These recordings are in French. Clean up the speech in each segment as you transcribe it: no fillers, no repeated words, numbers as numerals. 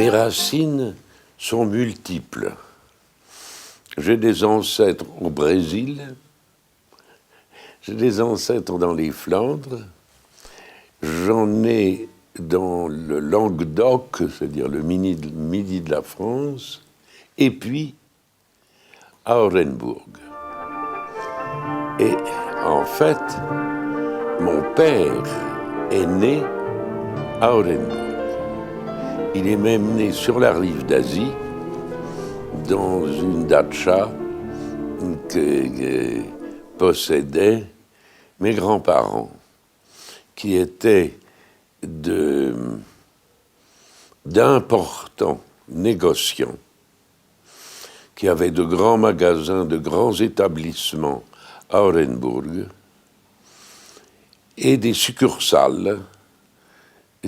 Mes racines sont multiples. J'ai des ancêtres au Brésil, j'ai des ancêtres dans les Flandres, j'en ai dans le Languedoc, c'est-à-dire le midi de la France, et puis à Orenbourg. Et en fait, mon père est né à Orenbourg. Il est même né sur la rive d'Asie, dans une datcha que possédaient mes grands-parents, qui étaient d'importants négociants, qui avaient de grands magasins, de grands établissements à Orenbourg, et des succursales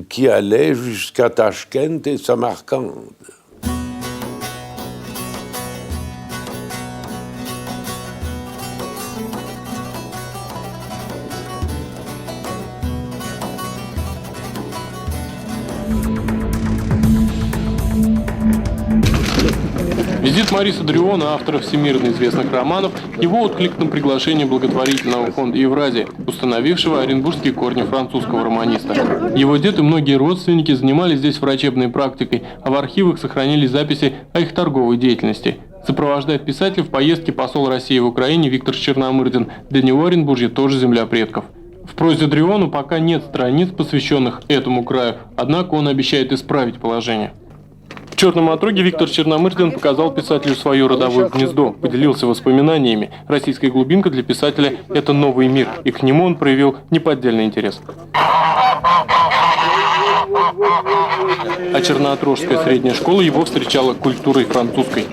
qui allaient jusqu'à Tachkent et Samarcande. Визит Мориса Дриона, автора всемирно известных романов, его отклик на приглашение благотворительного фонда Евразия, установившего оренбургские корни французского романиста. Его дед и многие родственники занимались здесь врачебной практикой, а в архивах сохранились записи о их торговой деятельности. Сопровождает писателя в поездке посол России в Украине Виктор Черномырдин. Для него Оренбуржье тоже земля предков. В прозе Дриону пока нет страниц, посвященных этому краю, однако он обещает исправить положение. В «Черном отроге» Виктор Черномырдин показал писателю свое родовое гнездо, поделился воспоминаниями. Российская глубинка для писателя – это новый мир, и к нему он проявил неподдельный интерес. А Черноотрожская средняя школа его встречала культурой французской.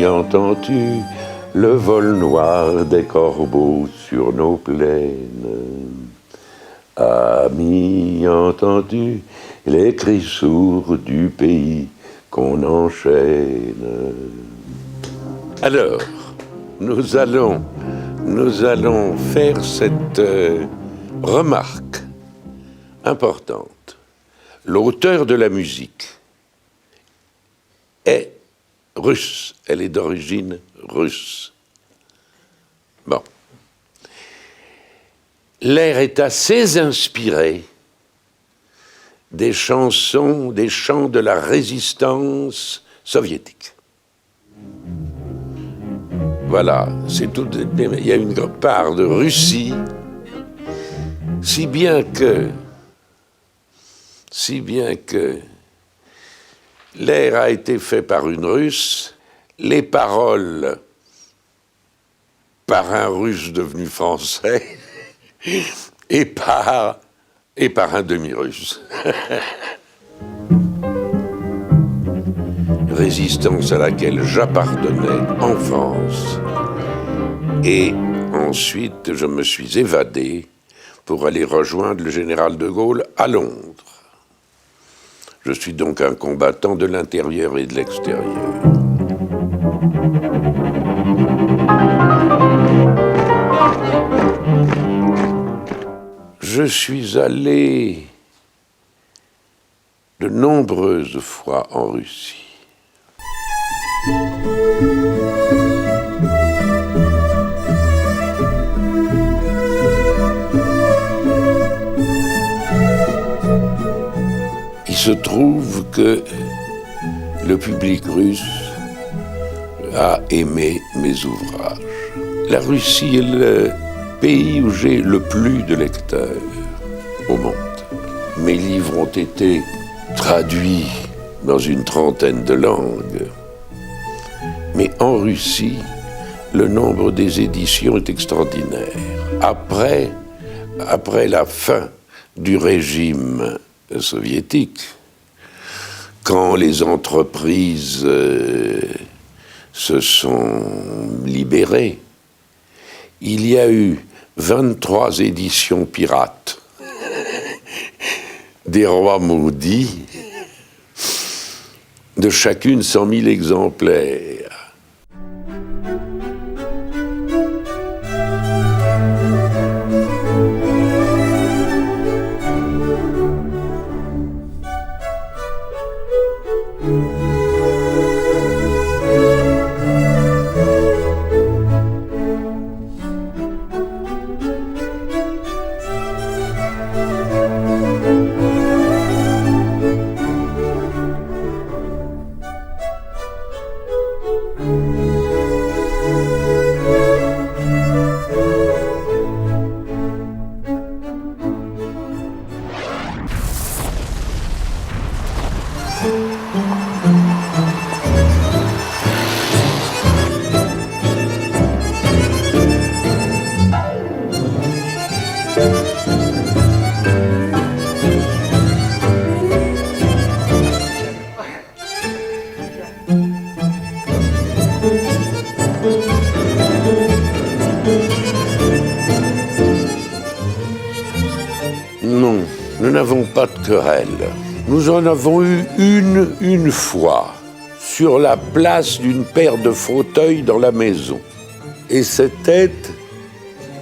Entends-tu le vol noir des corbeaux sur nos plaines? Ami, entends-tu les cris sourds du pays qu'on enchaîne? Alors, nous allons faire cette remarque importante. L'auteur de la musique est russe, elle est d'origine russe. Bon. L'air est assez inspiré des chansons, des chants de la résistance soviétique. Voilà, c'est tout. Il y a une part de Russie, si bien que l'air a été fait par une Russe, les paroles par un Russe devenu français et par un demi-Russe. Résistance à laquelle j'appartenais en France. Et ensuite, je me suis évadé pour aller rejoindre le général de Gaulle à Londres. Je suis donc un combattant de l'intérieur et de l'extérieur. Je suis allé de nombreuses fois en Russie. Il se trouve que le public russe a aimé mes ouvrages. La Russie est le pays où j'ai le plus de lecteurs au monde. Mes livres ont été traduits dans une trentaine de langues. Mais en Russie, le nombre des éditions est extraordinaire. Après la fin du régime soviétique, quand les entreprises se sont libérées, il y a eu 23 éditions pirates des Rois maudits, de chacune 100 000 exemplaires. Non, nous n'avons pas de querelle. Nous en avons eu une fois, sur la place d'une paire de fauteuils dans la maison. Et c'était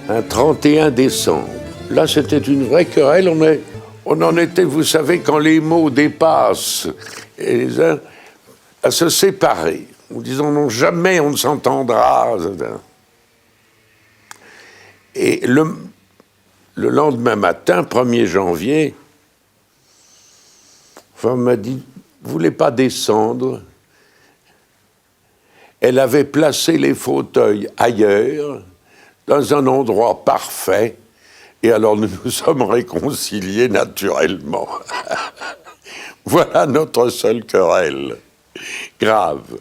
un 31 décembre. Là, c'était une vraie querelle. On en était, vous savez, quand les mots dépassent les uns, à se séparer, en disant non, jamais on ne s'entendra. Et le lendemain matin, 1er janvier, femme m'a dit, vous ne voulez pas descendre? Elle avait placé les fauteuils ailleurs, dans un endroit parfait, et alors nous nous sommes réconciliés naturellement. Voilà notre seule querelle grave.